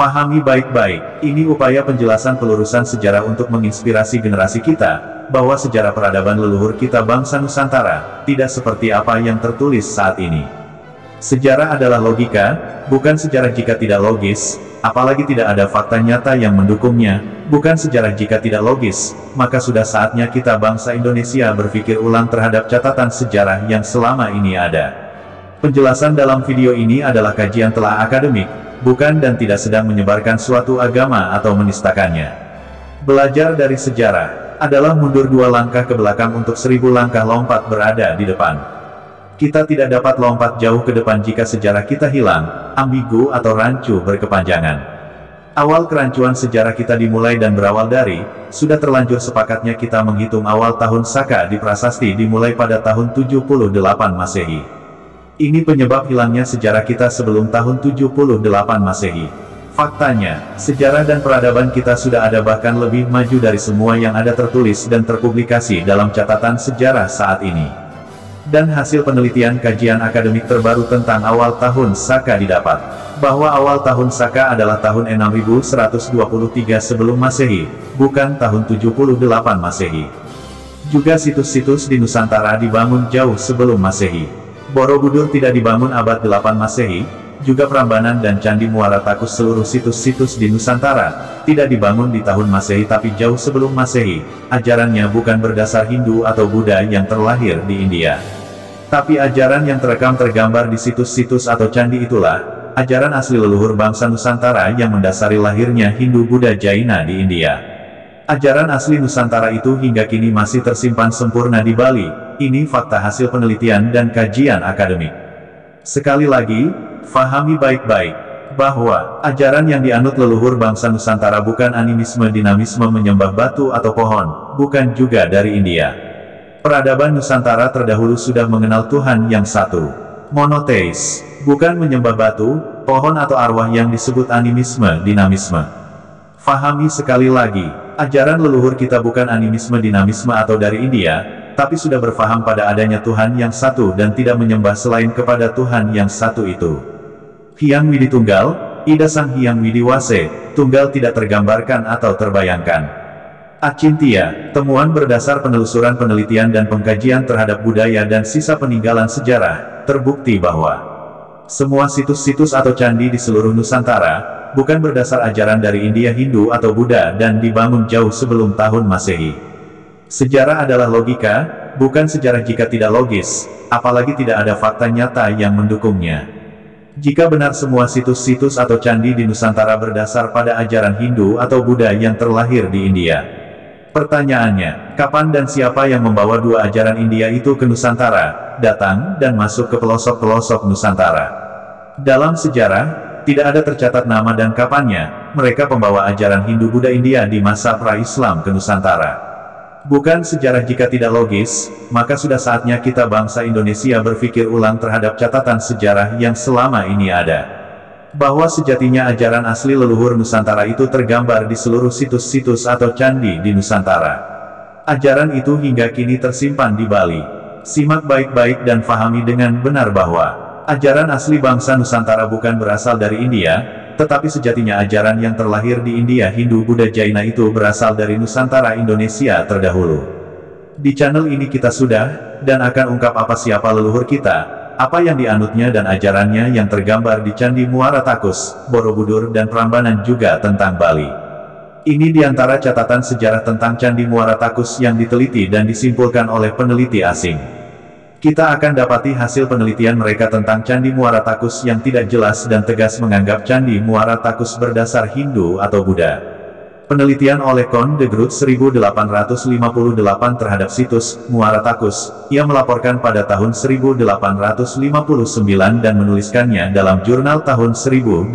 Fahami baik-baik, ini upaya penjelasan pelurusan sejarah untuk menginspirasi generasi kita, bahwa sejarah peradaban leluhur kita bangsa Nusantara, tidak seperti apa yang tertulis saat ini. Sejarah adalah logika, bukan sejarah jika tidak logis, apalagi tidak ada fakta nyata yang mendukungnya, bukan sejarah jika tidak logis, maka sudah saatnya kita bangsa Indonesia berpikir ulang terhadap catatan sejarah yang selama ini ada. Penjelasan dalam video ini adalah kajian telah akademik, bukan dan tidak sedang menyebarkan suatu agama atau menistakannya. Belajar dari sejarah adalah mundur 2 langkah ke belakang untuk 1000 langkah lompat berada di depan. Kita tidak dapat lompat jauh ke depan jika sejarah kita hilang, ambigu atau rancu berkepanjangan. Awal kerancuan sejarah kita dimulai dan berawal dari, sudah terlanjur sepakatnya kita menghitung awal tahun Saka di prasasti dimulai pada tahun 78 Masehi. Ini penyebab hilangnya sejarah kita sebelum tahun 78 Masehi. Faktanya, sejarah dan peradaban kita sudah ada bahkan lebih maju dari semua yang ada tertulis dan terpublikasi dalam catatan sejarah saat ini. Dan hasil penelitian kajian akademik terbaru tentang awal tahun Saka didapat, bahwa awal tahun Saka adalah tahun 6123 sebelum Masehi, bukan tahun 78 Masehi. Juga situs-situs di Nusantara dibangun jauh sebelum Masehi. Borobudur tidak dibangun abad 8 Masehi, juga Prambanan dan Candi Muara Takus seluruh situs-situs di Nusantara, tidak dibangun di tahun Masehi tapi jauh sebelum Masehi. Ajarannya bukan berdasar Hindu atau Buddha yang terlahir di India. Tapi ajaran yang terekam tergambar di situs-situs atau candi itulah, ajaran asli leluhur bangsa Nusantara yang mendasari lahirnya Hindu Buddha Jaina di India. Ajaran asli Nusantara itu hingga kini masih tersimpan sempurna di Bali. Ini fakta hasil penelitian dan kajian akademik. Sekali lagi, fahami baik-baik, bahwa ajaran yang dianut leluhur bangsa Nusantara bukan animisme dinamisme menyembah batu atau pohon, bukan juga dari India. Peradaban Nusantara terdahulu sudah mengenal Tuhan yang satu, monoteis, bukan menyembah batu, pohon atau arwah yang disebut animisme dinamisme. Fahami sekali lagi, ajaran leluhur kita bukan animisme dinamisme atau dari India, tapi sudah berfaham pada adanya Tuhan yang satu dan tidak menyembah selain kepada Tuhan yang satu itu. Hyang Widi Tunggal, Ida Sang Hyang Widi Wase, Tunggal tidak tergambarkan atau terbayangkan. Acintya, temuan berdasar penelusuran penelitian dan pengkajian terhadap budaya dan sisa peninggalan sejarah, terbukti bahwa semua situs-situs atau candi di seluruh Nusantara, bukan berdasar ajaran dari India Hindu atau Buddha dan dibangun jauh sebelum tahun Masehi. Sejarah adalah logika, bukan sejarah jika tidak logis, apalagi tidak ada fakta nyata yang mendukungnya. Jika benar semua situs-situs atau candi di Nusantara berdasar pada ajaran Hindu atau Buddha yang terlahir di India. Pertanyaannya, kapan dan siapa yang membawa dua ajaran India itu ke Nusantara, datang dan masuk ke pelosok-pelosok Nusantara? Dalam sejarah, tidak ada tercatat nama dan kapannya, mereka pembawa ajaran Hindu-Buddha India di masa pra-Islam ke Nusantara. Bukan sejarah jika tidak logis, maka sudah saatnya kita bangsa Indonesia berpikir ulang terhadap catatan sejarah yang selama ini ada. Bahwa sejatinya ajaran asli leluhur Nusantara itu tergambar di seluruh situs-situs atau candi di Nusantara. Ajaran itu hingga kini tersimpan di Bali. Simak baik-baik dan fahami dengan benar bahwa ajaran asli bangsa Nusantara bukan berasal dari India, tetapi sejatinya ajaran yang terlahir di India Hindu Buddha Jaina itu berasal dari Nusantara Indonesia terdahulu. Di channel ini kita sudah, dan akan ungkap apa siapa leluhur kita, apa yang dianutnya dan ajarannya yang tergambar di Candi Muara Takus, Borobudur dan Prambanan juga tentang Bali. Ini diantara catatan sejarah tentang Candi Muara Takus yang diteliti dan disimpulkan oleh peneliti asing. Kita akan dapati hasil penelitian mereka tentang Candi Muara Takus yang tidak jelas dan tegas menganggap Candi Muara Takus berdasar Hindu atau Buddha. Penelitian oleh Con de Groot 1858 terhadap situs Muara Takus, ia melaporkan pada tahun 1859 dan menuliskannya dalam jurnal tahun 1860.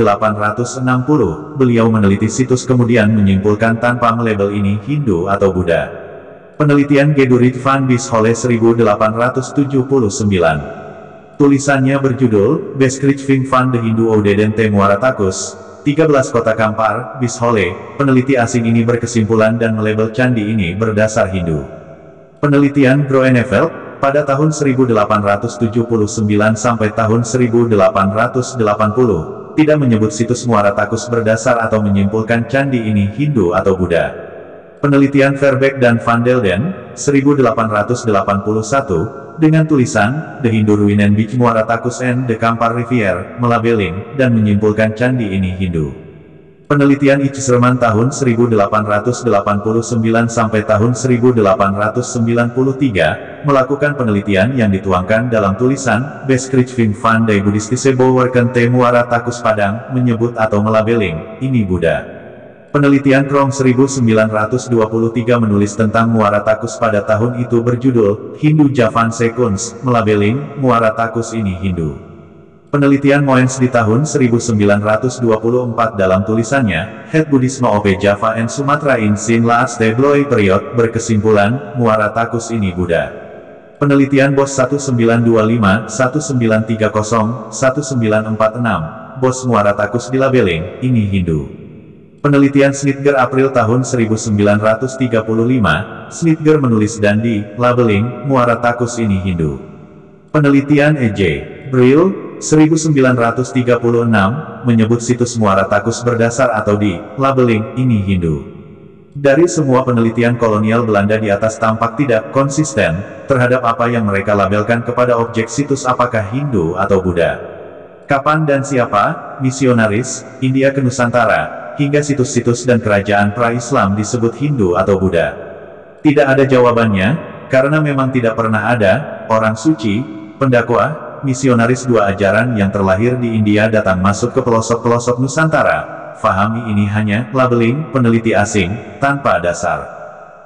Beliau meneliti situs kemudian menyimpulkan tanpa melabel ini Hindu atau Buddha. Penelitian Gedurit van Bieshole 1879. Tulisannya berjudul, Beskriving van de Hindu Oudheden te Muara Takus, 13 kota Kampar, Bieshole. Peneliti asing ini berkesimpulan dan melabel candi ini berdasar Hindu. Penelitian Groeneveld, pada tahun 1879 sampai tahun 1880, tidak menyebut situs Muara Takus berdasar atau menyimpulkan candi ini Hindu atau Buddha. Penelitian Verbeek dan Van Delden, 1881, dengan tulisan The Hindu Ruinen Beach Muara Takus and the Kampar Rivière, melabeling, dan menyimpulkan candi ini Hindu. Penelitian Ichserman tahun 1889 sampai tahun 1893, melakukan penelitian yang dituangkan dalam tulisan Beskriving van de Boeddhistische Bolwerken te Muara Takus Padang, menyebut atau melabeling, ini Buddha. Penelitian Krong 1923 menulis tentang Muara Takus pada tahun itu berjudul Hindu Javan Sekunds, melabeling, Muara Takus ini Hindu. Penelitian Moens di tahun 1924 dalam tulisannya, Het Boeddhisme op Java en Sumatra in Sin Laatste Bloei Period, berkesimpulan, Muara Takus ini Buddha. Penelitian Bos 1925, 1930, 1946, Bos Muara Takus dilabeling, ini Hindu. Penelitian Snitger April tahun 1935, Snitger menulis dan di labeling, Muara Takus ini Hindu. Penelitian E.J. Brill, 1936, menyebut situs Muara Takus berdasar atau di labeling, ini Hindu. Dari semua penelitian kolonial Belanda di atas tampak tidak konsisten terhadap apa yang mereka labelkan kepada objek situs apakah Hindu atau Buddha. Kapan dan siapa, misionaris, India ke Nusantara, hingga situs-situs dan kerajaan pra-Islam disebut Hindu atau Buddha? Tidak ada jawabannya, karena memang tidak pernah ada orang suci, pendakwah, misionaris dua ajaran yang terlahir di India datang masuk ke pelosok-pelosok Nusantara. Fahami ini hanya labeling peneliti asing, tanpa dasar.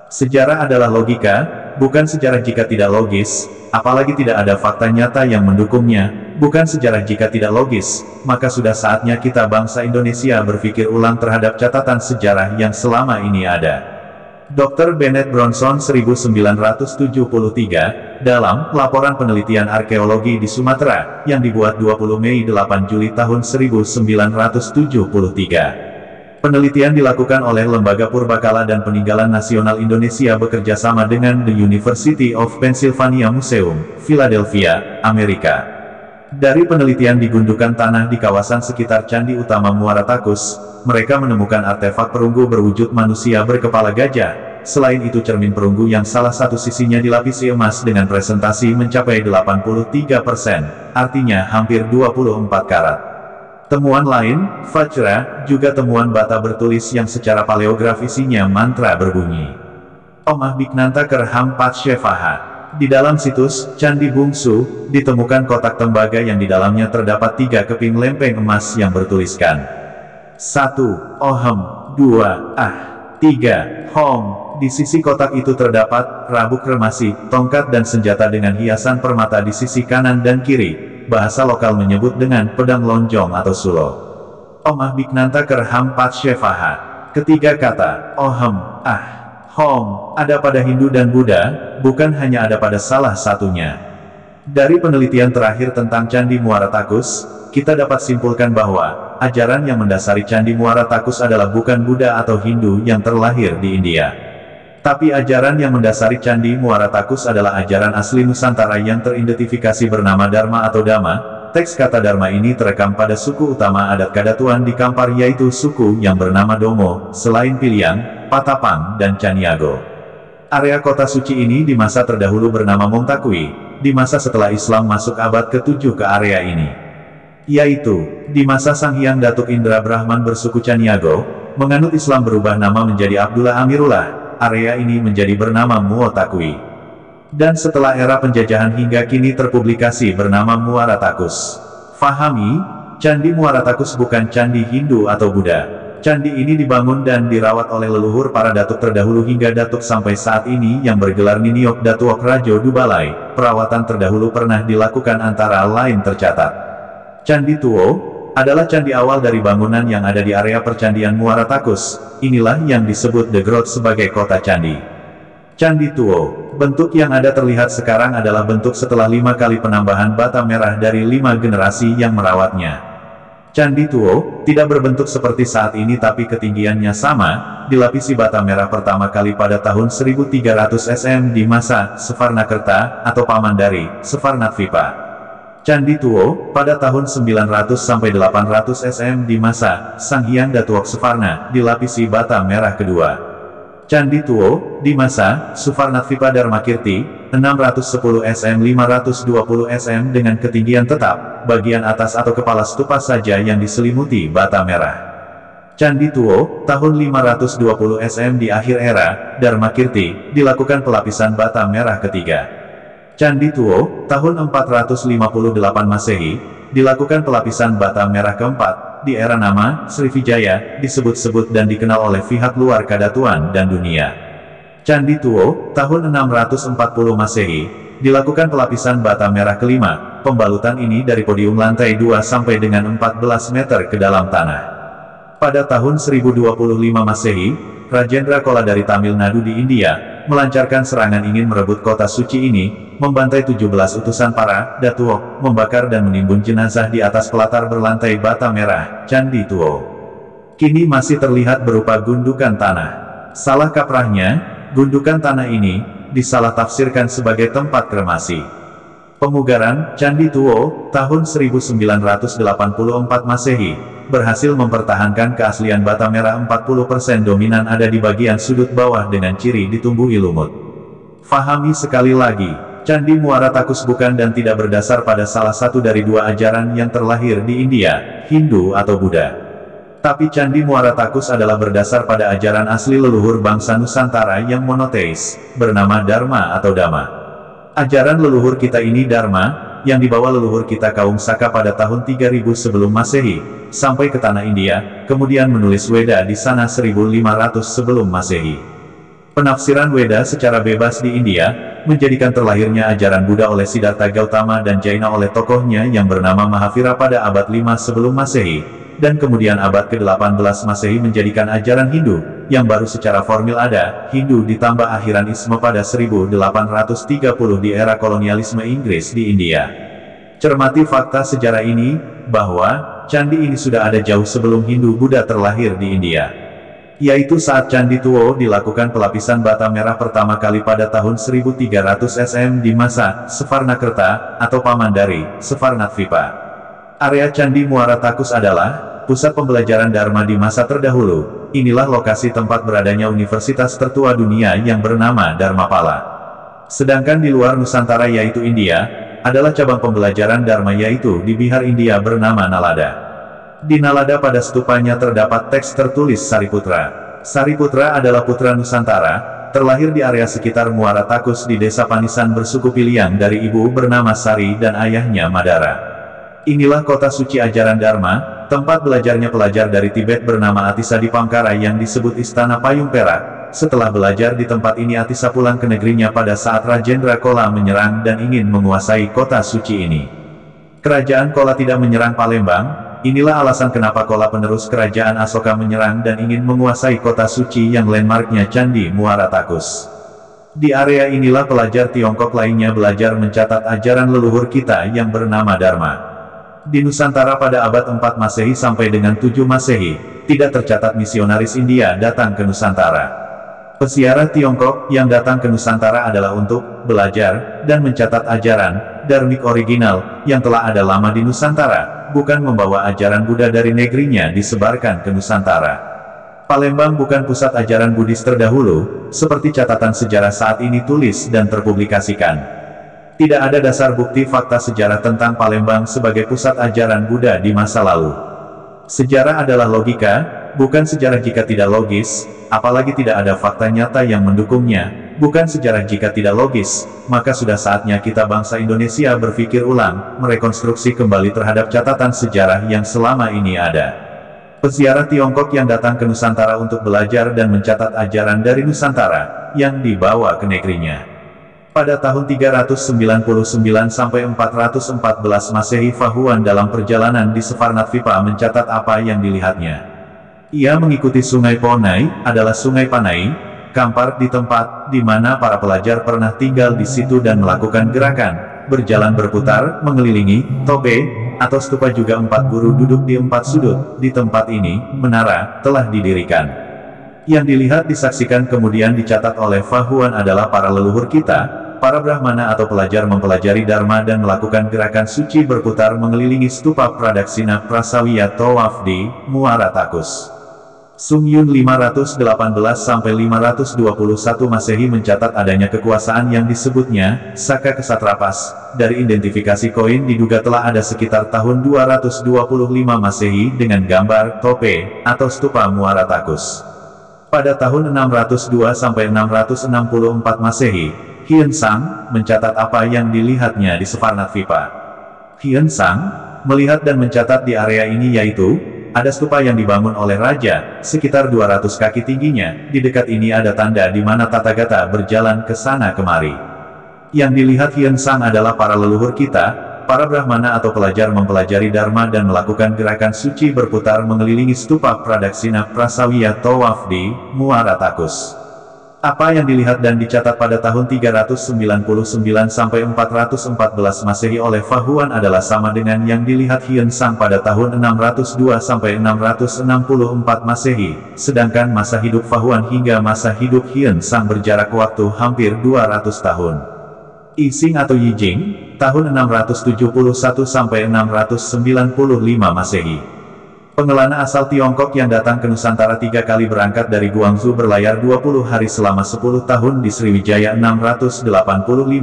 Sejarah adalah logika, bukan sejarah jika tidak logis, apalagi tidak ada fakta nyata yang mendukungnya, bukan sejarah jika tidak logis, maka sudah saatnya kita bangsa Indonesia berpikir ulang terhadap catatan sejarah yang selama ini ada. Dr. Bennett Bronson 1973, dalam Laporan Penelitian Arkeologi di Sumatera, yang dibuat 20 Mei 8 Juli tahun 1973. Penelitian dilakukan oleh Lembaga Purbakala dan Peninggalan Nasional Indonesia bekerja sama dengan The University of Pennsylvania Museum, Philadelphia, Amerika. Dari penelitian di gundukan tanah di kawasan sekitar Candi Utama Muara Takus, mereka menemukan artefak perunggu berwujud manusia berkepala gajah. Selain itu cermin perunggu yang salah satu sisinya dilapisi emas dengan presentasi mencapai 83%, artinya hampir 24 karat. Temuan lain, Vajra, juga temuan bata bertulis yang secara paleografisinya mantra berbunyi Omah Biknanta Kerham Patshevaha. Di dalam situs Candi Bungsu, ditemukan kotak tembaga yang di dalamnya terdapat 3 keping lempeng emas yang bertuliskan 1. Ohem, 2. Ah, 3. Hom. Di sisi kotak itu terdapat rabuk kremasi, tongkat dan senjata dengan hiasan permata di sisi kanan dan kiri. Bahasa lokal menyebut dengan pedang lonjong atau sulo. Omah Biknanta Kerham Patshevaha. Ketiga kata, Ohem, Ah, Hom, ada pada Hindu dan Buddha, bukan hanya ada pada salah satunya. Dari penelitian terakhir tentang Candi Muara Takus, kita dapat simpulkan bahwa ajaran yang mendasari Candi Muara Takus adalah bukan Buddha atau Hindu yang terlahir di India. Tapi ajaran yang mendasari Candi Muara Takus adalah ajaran asli Nusantara yang teridentifikasi bernama Dharma atau Dhamma. Teks kata Dharma ini terekam pada suku utama adat Kadatuan di Kampar, yaitu suku yang bernama Domo, selain Piliang, Patapang, dan Caniago. Area kota suci ini di masa terdahulu bernama Montakui, di masa setelah Islam masuk abad ke-7 ke area ini. Yaitu, di masa Sang Hyang Datuk Indra Brahman bersuku Caniago, menganut Islam berubah nama menjadi Abdullah Amirullah, area ini menjadi bernama Muotakui. Dan setelah era penjajahan hingga kini terpublikasi bernama Muara Takus. Fahami, Candi Muara Takus bukan candi Hindu atau Buddha. Candi ini dibangun dan dirawat oleh leluhur para datuk terdahulu hingga datuk sampai saat ini yang bergelar Niniok Datuok Rajo Dubalai. Perawatan terdahulu pernah dilakukan antara lain tercatat. Candi Tuo adalah candi awal dari bangunan yang ada di area percandian Muara Takus. Inilah yang disebut The Grot sebagai kota candi. Candi Tuo, bentuk yang ada terlihat sekarang adalah bentuk setelah 5 kali penambahan bata merah dari 5 generasi yang merawatnya. Candi Tuo tidak berbentuk seperti saat ini tapi ketinggiannya sama, dilapisi bata merah pertama kali pada tahun 1300 SM di masa Sefarnakerta atau Pamandari, Sefarnatvipa. Candi Tuo, pada tahun 900–800 SM di masa Sang Hyang Datuoksavarna, dilapisi bata merah kedua. Candi Tuo, di masa Suvarnadvipa Dharmakirti, 610 SM 520 SM dengan ketinggian tetap, bagian atas atau kepala stupa saja yang diselimuti bata merah. Candi Tuo, tahun 520 SM di akhir era Dharmakirti, dilakukan pelapisan bata merah ketiga. Candi Tuo, tahun 458 Masehi, dilakukan pelapisan bata merah keempat, di era nama Srivijaya, disebut-sebut dan dikenal oleh pihak luar Kadatuan dan dunia. Candi Tuo, tahun 640 Masehi, dilakukan pelapisan bata merah kelima, pembalutan ini dari podium lantai 2 sampai dengan 14 meter ke dalam tanah. Pada tahun 1025 Masehi, Rajendra Chola dari Tamil Nadu di India, melancarkan serangan ingin merebut kota suci ini, membantai 17 utusan para Datuok, membakar dan menimbun jenazah di atas pelatar berlantai bata merah, Candi Tuo. Kini masih terlihat berupa gundukan tanah. Salah kaprahnya, gundukan tanah ini, disalah tafsirkan sebagai tempat kremasi. Pemugaran Candi Tuo, tahun 1984 Masehi, berhasil mempertahankan keaslian bata merah 40% dominan ada di bagian sudut bawah dengan ciri ditumbuhi lumut. Fahami sekali lagi, Candi Muara Takus bukan dan tidak berdasar pada salah satu dari dua ajaran yang terlahir di India, Hindu atau Buddha. Tapi Candi Muara Takus adalah berdasar pada ajaran asli leluhur bangsa Nusantara yang monoteis, bernama Dharma atau Dhamma. Ajaran leluhur kita ini Dharma, yang dibawa leluhur kita kaum Saka pada tahun 3000 sebelum Masehi, sampai ke tanah India, kemudian menulis Weda di sana 1500 sebelum Masehi. Penafsiran Weda secara bebas di India, menjadikan terlahirnya ajaran Buddha oleh Siddhartha Gautama dan Jaina oleh tokohnya yang bernama Mahavira pada abad 5 sebelum Masehi, dan kemudian abad ke-18 Masehi menjadikan ajaran Hindu, yang baru secara formil ada, Hindu ditambah Akhiranisme pada 1830 di era kolonialisme Inggris di India. Cermati fakta sejarah ini, bahwa, candi ini sudah ada jauh sebelum Hindu-Buddha terlahir di India. Yaitu saat Candi Tuo dilakukan pelapisan bata merah pertama kali pada tahun 1300 SM di masa Savarnakerta, atau Pamandari, Savarnadvipa. Area Candi Muara Takus adalah pusat pembelajaran Dharma di masa terdahulu. Inilah lokasi tempat beradanya universitas tertua dunia yang bernama Dharmapala. Sedangkan di luar Nusantara yaitu India, adalah cabang pembelajaran Dharma yaitu di Bihar India bernama Nalada. Di Nalada pada stupanya terdapat teks tertulis Sariputra. Sariputra adalah putra Nusantara, terlahir di area sekitar Muara Takus di desa Panisan bersuku Piliang dari ibu bernama Sari dan ayahnya Madara. Inilah kota suci ajaran Dharma, tempat belajarnya pelajar dari Tibet bernama Atisa di Pangkara yang disebut Istana Payung Perak. Setelah belajar di tempat ini Atisa pulang ke negerinya pada saat Rajendra Chola menyerang dan ingin menguasai kota suci ini. Kerajaan Chola tidak menyerang Palembang, inilah alasan kenapa Chola penerus kerajaan Asoka menyerang dan ingin menguasai kota suci yang landmarknya Candi Muara Takus. Di area inilah pelajar Tiongkok lainnya belajar mencatat ajaran leluhur kita yang bernama Dharma. Di Nusantara pada abad 4 Masehi sampai dengan 7 Masehi, tidak tercatat misionaris India datang ke Nusantara. Peziarah Tiongkok yang datang ke Nusantara adalah untuk belajar dan mencatat ajaran dharmik original yang telah ada lama di Nusantara, bukan membawa ajaran Buddha dari negerinya disebarkan ke Nusantara. Palembang bukan pusat ajaran Buddhis terdahulu, seperti catatan sejarah saat ini tulis dan terpublikasikan. Tidak ada dasar bukti fakta sejarah tentang Palembang sebagai pusat ajaran Buddha di masa lalu. Sejarah adalah logika, bukan sejarah jika tidak logis, apalagi tidak ada fakta nyata yang mendukungnya, bukan sejarah jika tidak logis, maka sudah saatnya kita bangsa Indonesia berpikir ulang, merekonstruksi kembali terhadap catatan sejarah yang selama ini ada. Peziarah Tiongkok yang datang ke Nusantara untuk belajar dan mencatat ajaran dari Nusantara, yang dibawa ke negerinya. Pada tahun 399 sampai 414 Masehi Fahuan dalam perjalanan di Savarnadvipa mencatat apa yang dilihatnya. Ia mengikuti Sungai Ponai, adalah Sungai Panai, Kampar di tempat di mana para pelajar pernah tinggal di situ dan melakukan gerakan, berjalan berputar, mengelilingi, tope, atau stupa juga 4 guru duduk di 4 sudut, di tempat ini, menara, telah didirikan. Yang dilihat disaksikan kemudian dicatat oleh Fahuan adalah para leluhur kita, para Brahmana atau pelajar mempelajari Dharma dan melakukan gerakan suci berputar mengelilingi stupa Pradaksina Prasawiya Tawaf di Muara Takus. Sung Yun 518-521 Masehi mencatat adanya kekuasaan yang disebutnya Saka Kesatrapas. Dari identifikasi koin diduga telah ada sekitar tahun 225 Masehi dengan gambar tope atau stupa Muara Takus. Pada tahun 602-664 Masehi, Hien Sang mencatat apa yang dilihatnya di Svarnadvipa. Hien Sang melihat dan mencatat di area ini yaitu ada stupa yang dibangun oleh raja, sekitar 200 kaki tingginya. Di dekat ini ada tanda di mana Tathagata berjalan ke sana kemari. Yang dilihat Hien Sang adalah para leluhur kita, para Brahmana atau pelajar mempelajari Dharma dan melakukan gerakan suci berputar mengelilingi stupa Pradaksina Prasawiya Tawaf di Muara Takus. Apa yang dilihat dan dicatat pada tahun 399-414 Masehi oleh Fa Huan adalah sama dengan yang dilihat Hien Sang pada tahun 602-664 Masehi, sedangkan masa hidup Fa Huan hingga masa hidup Hien Sang berjarak waktu hampir 200 tahun. Ising atau Yijing, tahun 671-695 Masehi. Pengelana asal Tiongkok yang datang ke Nusantara 3 kali berangkat dari Guangzhou berlayar 20 hari selama 10 tahun di Sriwijaya 685-695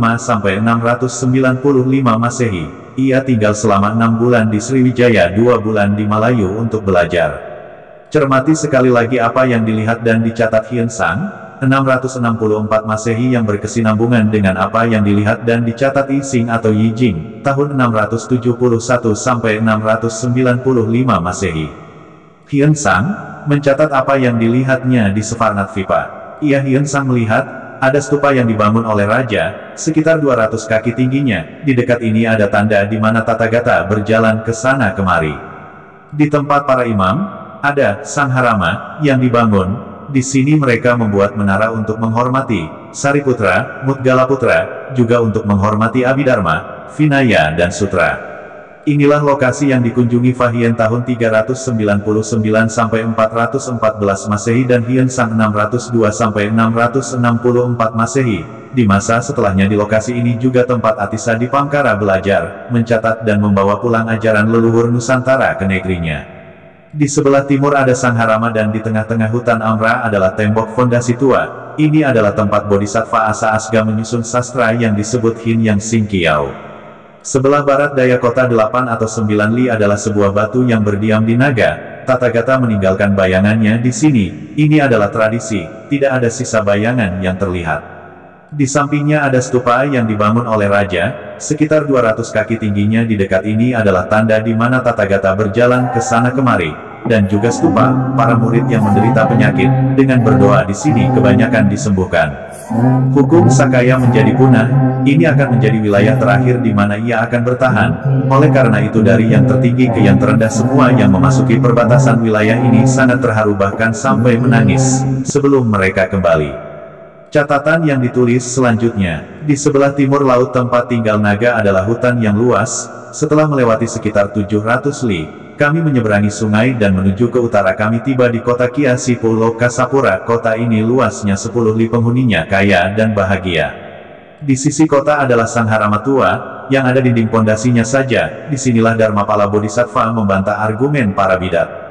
Masehi. Ia tinggal selama 6 bulan di Sriwijaya, 2 bulan di Malayu untuk belajar. Cermati sekali lagi apa yang dilihat dan dicatat Hien Sang, 664 Masehi yang berkesinambungan dengan apa yang dilihat dan dicatat Ising atau Yijing, tahun 671-695 Masehi. Hien Sang mencatat apa yang dilihatnya di Svarnadvipa. Hien Sang melihat ada stupa yang dibangun oleh raja, sekitar 200 kaki tingginya. Di dekat ini ada tanda di mana Tathagata berjalan ke sana kemari. Di tempat para imam, ada Sangharama yang dibangun. Di sini mereka membuat menara untuk menghormati Sariputra, Mudgalaputra, juga untuk menghormati Abhidharma, Vinaya dan Sutra. Inilah lokasi yang dikunjungi Fa Hien tahun 399-414 Masehi dan Hien Sang 602-664 Masehi. Di masa setelahnya di lokasi ini juga tempat Atisa Dipangkara belajar, mencatat dan membawa pulang ajaran leluhur Nusantara ke negerinya. Di sebelah timur ada Sangharama dan di tengah-tengah hutan Amra adalah tembok fondasi tua. Ini adalah tempat Bodhisattva Asa Asga menyusun sastra yang disebut Hin Yang Sing Kiau. Sebelah barat daya kota 8 atau 9 li adalah sebuah batu yang berdiam di naga. Tathagata meninggalkan bayangannya di sini. Ini adalah tradisi, tidak ada sisa bayangan yang terlihat. Di sampingnya ada stupa yang dibangun oleh raja, sekitar 200 kaki tingginya. Di dekat ini adalah tanda di mana Tathagata berjalan ke sana kemari, dan juga stupa para murid yang menderita penyakit. Dengan berdoa di sini kebanyakan disembuhkan. Hukum Sakaya menjadi punah. Ini akan menjadi wilayah terakhir di mana ia akan bertahan. Oleh karena itu dari yang tertinggi ke yang terendah semua yang memasuki perbatasan wilayah ini sangat terharu bahkan sampai menangis sebelum mereka kembali. Catatan yang ditulis selanjutnya, di sebelah timur laut tempat tinggal naga adalah hutan yang luas. Setelah melewati sekitar 700 li, kami menyeberangi sungai dan menuju ke utara. Kami tiba di kota Kiasipu Lokasapura. Kota ini luasnya 10 li, penghuninya kaya dan bahagia. Di sisi kota adalah Sangharama tua, yang ada dinding pondasinya saja. Disinilah Dharmapala Bodhisattva membantah argumen para bidat.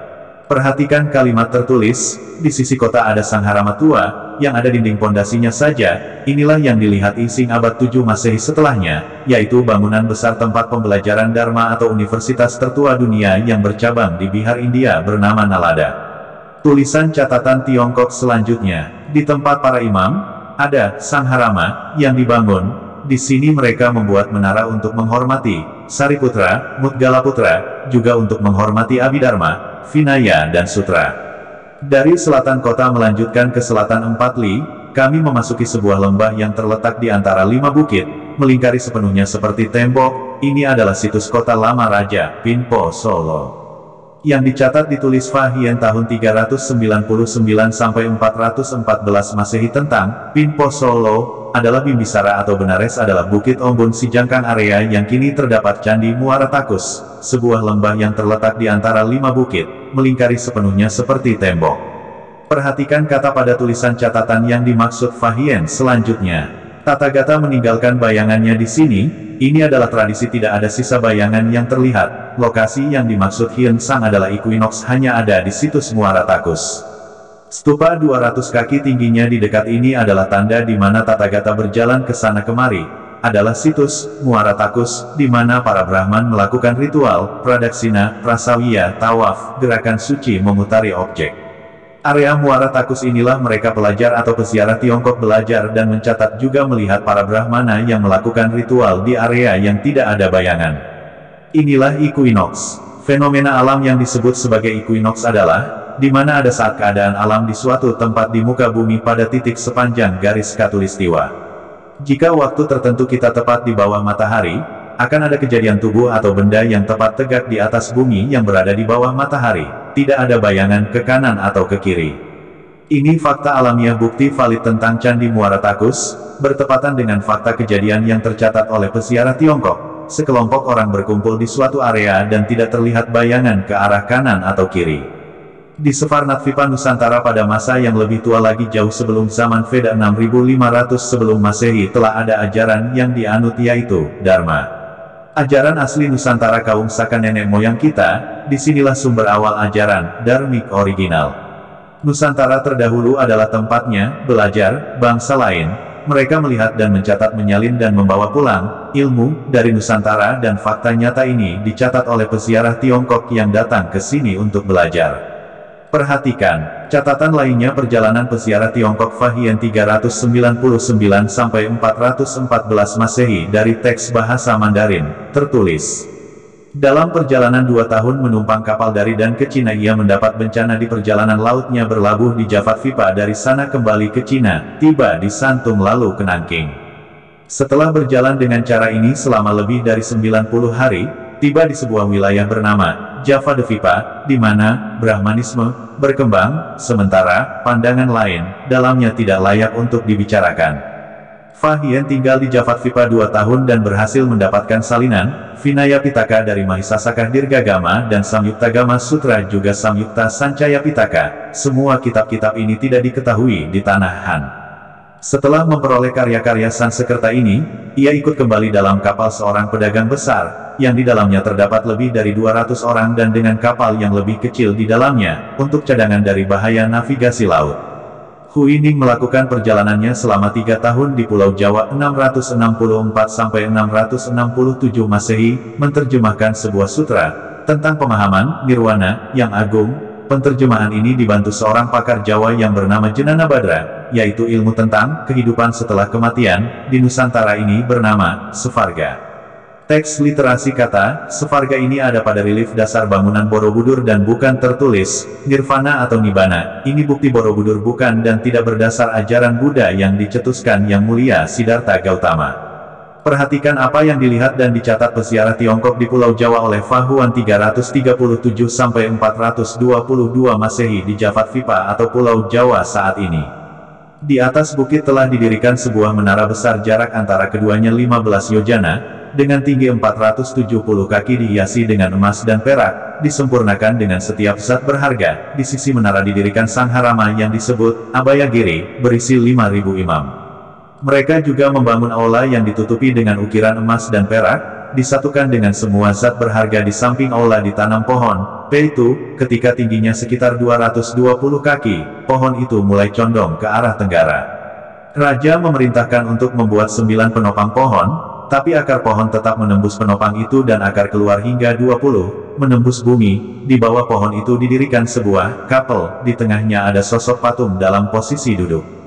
Perhatikan kalimat tertulis, di sisi kota ada Sangharama tua, yang ada dinding pondasinya saja. Inilah yang dilihat Ising abad 7 Masehi setelahnya, yaitu bangunan besar tempat pembelajaran Dharma atau universitas tertua dunia yang bercabang di Bihar India bernama Nalada. Tulisan catatan Tiongkok selanjutnya, di tempat para imam, ada Sangharama yang dibangun. Di sini mereka membuat menara untuk menghormati Sariputra, Mudgalaputra, juga untuk menghormati Abhidharma, Vinaya dan Sutra. Dari selatan kota melanjutkan ke selatan 4 li, kami memasuki sebuah lembah yang terletak di antara 5 bukit, melingkari sepenuhnya seperti tembok. Ini adalah situs kota lama Raja Pinpo Solo. Yang dicatat ditulis Fa Hien tahun 399-414 Masehi tentang Pinpo Solo adalah Bimbisara atau Benares adalah Bukit Ombun Sijangkang, area yang kini terdapat Candi Muara Takus, sebuah lembah yang terletak di antara 5 bukit, melingkari sepenuhnya seperti tembok. Perhatikan kata pada tulisan catatan yang dimaksud Fa Hien selanjutnya. Tathagata meninggalkan bayangannya di sini. Ini adalah tradisi, tidak ada sisa bayangan yang terlihat. Lokasi yang dimaksud Hien Sang adalah Equinox, hanya ada di situs Muara Takus. Stupa 200 kaki tingginya di dekat ini adalah tanda di mana Tathagata berjalan ke sana kemari. Adalah situs Muara Takus, di mana para Brahman melakukan ritual, pradaksina, prasawiya, tawaf, gerakan suci memutari objek. Area Muara Takus inilah mereka pelajar atau peziarah Tiongkok belajar dan mencatat juga melihat para Brahmana yang melakukan ritual di area yang tidak ada bayangan. Inilah Equinox. Fenomena alam yang disebut sebagai Equinox adalah di mana ada saat keadaan alam di suatu tempat di muka bumi pada titik sepanjang garis khatulistiwa. Jika waktu tertentu kita tepat di bawah matahari, akan ada kejadian tubuh atau benda yang tepat tegak di atas bumi yang berada di bawah matahari. Tidak ada bayangan ke kanan atau ke kiri. Ini fakta alamiah, bukti valid tentang Candi Muara Takus, bertepatan dengan fakta kejadian yang tercatat oleh peziarah Tiongkok. Sekelompok orang berkumpul di suatu area dan tidak terlihat bayangan ke arah kanan atau kiri. Di Svarnadvipa Nusantara pada masa yang lebih tua lagi, jauh sebelum zaman Veda 6500 sebelum Masehi, telah ada ajaran yang dianut, yaitu Dharma. Ajaran asli Nusantara kaum Saka nenek moyang kita, disinilah sumber awal ajaran Dharmik original. Nusantara terdahulu adalah tempatnya belajar bangsa lain. Mereka melihat dan mencatat, menyalin dan membawa pulang ilmu dari Nusantara, dan fakta nyata ini dicatat oleh peziarah Tiongkok yang datang ke sini untuk belajar. Perhatikan, catatan lainnya perjalanan peziarah Tiongkok Fahien 399 sampai 414 Masehi dari teks bahasa Mandarin, tertulis. Dalam perjalanan 2 tahun menumpang kapal dari dan ke Cina, ia mendapat bencana di perjalanan lautnya, berlabuh di Jafatvipa, dari sana kembali ke Cina, tiba di Santung lalu ke Nanking. Setelah berjalan dengan cara ini selama lebih dari 90 hari, tiba di sebuah wilayah bernama Javadvipa, di mana Brahmanisme berkembang, sementara pandangan lain dalamnya tidak layak untuk dibicarakan. Fahien tinggal di Javadvipa 2 tahun dan berhasil mendapatkan salinan Vinaya Pitaka dari Mahisasaka Dirgagama dan Samyuktagama Sutra, juga Samyukta Sancaya Pitaka. Semua kitab-kitab ini tidak diketahui di tanah Han. Setelah memperoleh karya-karya Sansekerta ini, ia ikut kembali dalam kapal seorang pedagang besar, yang di dalamnya terdapat lebih dari 200 orang dan dengan kapal yang lebih kecil di dalamnya, untuk cadangan dari bahaya navigasi laut. Huining melakukan perjalanannya selama 3 tahun di Pulau Jawa 664 sampai 667 Masehi, menerjemahkan sebuah sutra tentang pemahaman nirwana yang agung. Penterjemahan ini dibantu seorang pakar Jawa yang bernama Jenana Badra, yaitu ilmu tentang kehidupan setelah kematian, di Nusantara ini bernama Svarga. Teks literasi kata Svarga ini ada pada relief dasar bangunan Borobudur dan bukan tertulis Nirvana atau Nibbana. Ini bukti Borobudur bukan dan tidak berdasar ajaran Buddha yang dicetuskan Yang Mulia Siddhartha Gautama. Perhatikan apa yang dilihat dan dicatat peziarah Tiongkok di Pulau Jawa oleh Fahuan 337 sampai 422 Masehi di Javadvipa atau Pulau Jawa saat ini. Di atas bukit telah didirikan sebuah menara besar, jarak antara keduanya 15 yojana, dengan tinggi 470 kaki, dihiasi dengan emas dan perak, disempurnakan dengan setiap zat berharga. Di sisi menara didirikan Sangharama yang disebut Abayagiri, berisi 5.000 imam. Mereka juga membangun aula yang ditutupi dengan ukiran emas dan perak, disatukan dengan semua zat berharga. Di samping aula ditanam pohon peitu. Ketika tingginya sekitar 220 kaki, pohon itu mulai condong ke arah tenggara. Raja memerintahkan untuk membuat 9 penopang pohon, tapi akar pohon tetap menembus penopang itu dan akar keluar hingga 20, menembus bumi. Di bawah pohon itu didirikan sebuah kapel, di tengahnya ada sosok patung dalam posisi duduk.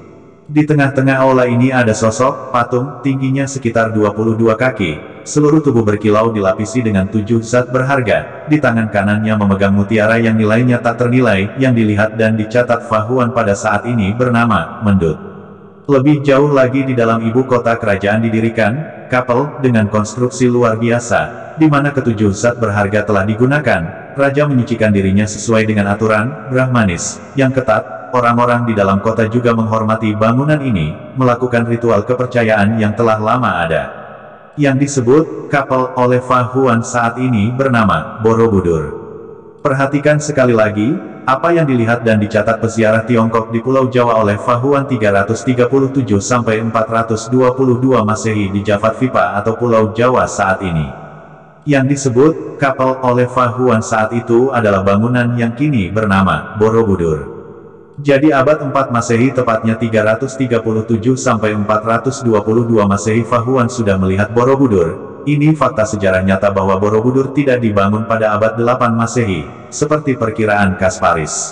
Di tengah-tengah aula ini ada sosok patung, tingginya sekitar 22 kaki, seluruh tubuh berkilau dilapisi dengan 7 zat berharga, di tangan kanannya memegang mutiara yang nilainya tak ternilai, yang dilihat dan dicatat Fahuan pada saat ini bernama Mendut. Lebih jauh lagi di dalam ibu kota kerajaan didirikan kapel dengan konstruksi luar biasa, di mana ke-7 zat berharga telah digunakan. Raja menyucikan dirinya sesuai dengan aturan Brahmanis yang ketat. Orang-orang di dalam kota juga menghormati bangunan ini, melakukan ritual kepercayaan yang telah lama ada, yang disebut kapel oleh Fahuan saat ini bernama Borobudur. Perhatikan sekali lagi, apa yang dilihat dan dicatat peziarah Tiongkok di Pulau Jawa oleh Fahuan 337-422 Masehi di Javad Vipa atau Pulau Jawa saat ini. Yang disebut kapel oleh Fahuan saat itu adalah bangunan yang kini bernama Borobudur. Jadi abad 4 Masehi tepatnya 337-422 Masehi Fahuan sudah melihat Borobudur. Ini fakta sejarah nyata bahwa Borobudur tidak dibangun pada abad 8 Masehi, seperti perkiraan Kasparis.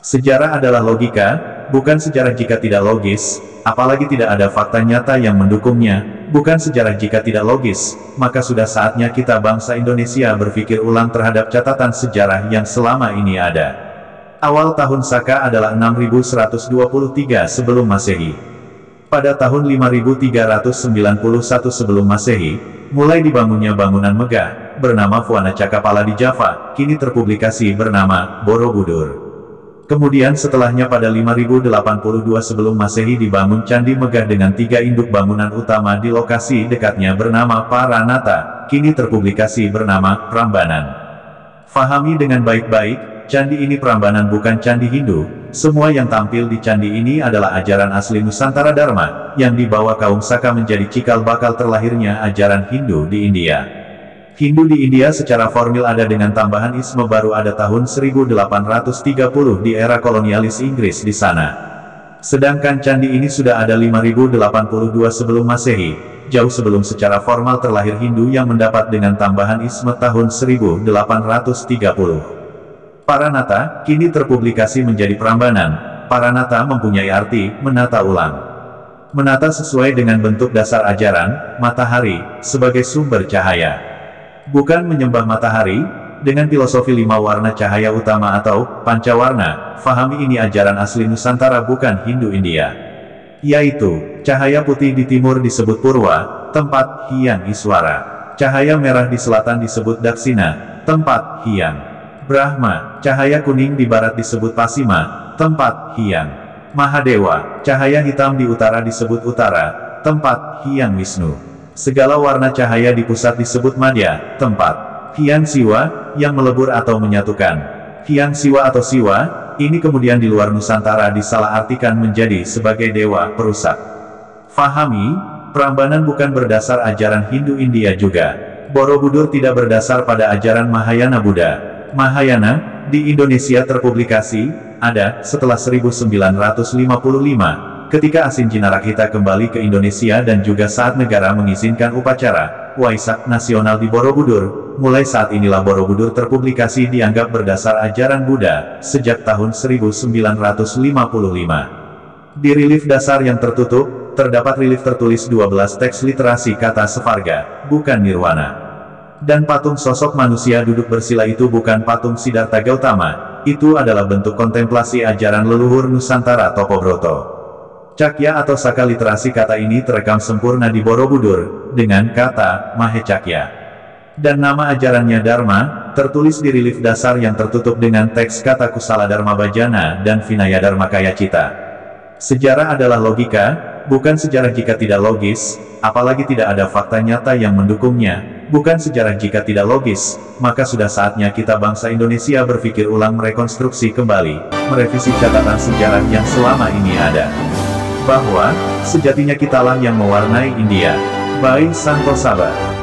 Sejarah adalah logika, bukan sejarah jika tidak logis, apalagi tidak ada fakta nyata yang mendukungnya, bukan sejarah jika tidak logis, maka sudah saatnya kita bangsa Indonesia berpikir ulang terhadap catatan sejarah yang selama ini ada. Awal tahun Saka adalah 6123 sebelum Masehi. Pada tahun 5391 sebelum Masehi, mulai dibangunnya bangunan megah, bernama Fuana Cakapala di Java, kini terpublikasi bernama Borobudur. Kemudian setelahnya pada 5082 sebelum Masehi dibangun Candi Megah dengan 3 induk bangunan utama di lokasi dekatnya bernama Paranata, kini terpublikasi bernama Prambanan. Fahami dengan baik-baik, candi ini Prambanan bukan candi Hindu. Semua yang tampil di candi ini adalah ajaran asli Nusantara Dharma, yang dibawa kaum Saka menjadi cikal bakal terlahirnya ajaran Hindu di India. Hindu di India secara formil ada dengan tambahan isme baru ada tahun 1830 di era kolonialis Inggris di sana. Sedangkan candi ini sudah ada 5082 sebelum Masehi, jauh sebelum secara formal terlahir Hindu yang mendapat dengan tambahan isme tahun 1830. Paranata, kini terpublikasi menjadi Prambanan. Paranata mempunyai arti, menata ulang. Menata sesuai dengan bentuk dasar ajaran, matahari, sebagai sumber cahaya. Bukan menyembah matahari, dengan filosofi 5 warna cahaya utama atau pancawarna. Fahami ini ajaran asli Nusantara bukan Hindu India. Yaitu, cahaya putih di timur disebut Purwa, tempat Hyang Iswara. Cahaya merah di selatan disebut Daksina, tempat Hyang Brahma. Cahaya kuning di barat disebut Pasima, tempat Hyang Mahadewa. Cahaya hitam di utara disebut Utara, tempat Hyang Wisnu. Segala warna cahaya di pusat disebut Madya, tempat Hyang Siwa, yang melebur atau menyatukan. Hyang Siwa atau Siwa, ini kemudian di luar Nusantara disalahartikan menjadi sebagai dewa perusak. Fahami, Prambanan bukan berdasar ajaran Hindu India juga. Borobudur tidak berdasar pada ajaran Mahayana Buddha. Mahayana, di Indonesia terpublikasi, ada, setelah 1955, ketika Asin Jinarakkhita kembali ke Indonesia dan juga saat negara mengizinkan upacara Waisak Nasional di Borobudur. Mulai saat inilah Borobudur terpublikasi dianggap berdasar ajaran Buddha, sejak tahun 1955. Di relief dasar yang tertutup, terdapat relief tertulis 12 teks literasi kata Sevarga, bukan Nirwana. Dan patung sosok manusia duduk bersila itu bukan patung Siddhartha Gautama, itu adalah bentuk kontemplasi ajaran leluhur Nusantara Topobroto. Cakya atau Saka literasi kata ini terekam sempurna di Borobudur, dengan kata Mahecakya. Dan nama ajarannya Dharma, tertulis di relief dasar yang tertutup dengan teks kata Kusala Dharma Bhajana dan Vinaya Dharma Kaya Cita. Sejarah adalah logika, bukan sejarah jika tidak logis, apalagi tidak ada fakta nyata yang mendukungnya. Bukan sejarah jika tidak logis, maka sudah saatnya kita bangsa Indonesia berpikir ulang merekonstruksi kembali, merevisi catatan sejarah yang selama ini ada. Bahwa, sejatinya kitalah yang mewarnai India. By Santosaba.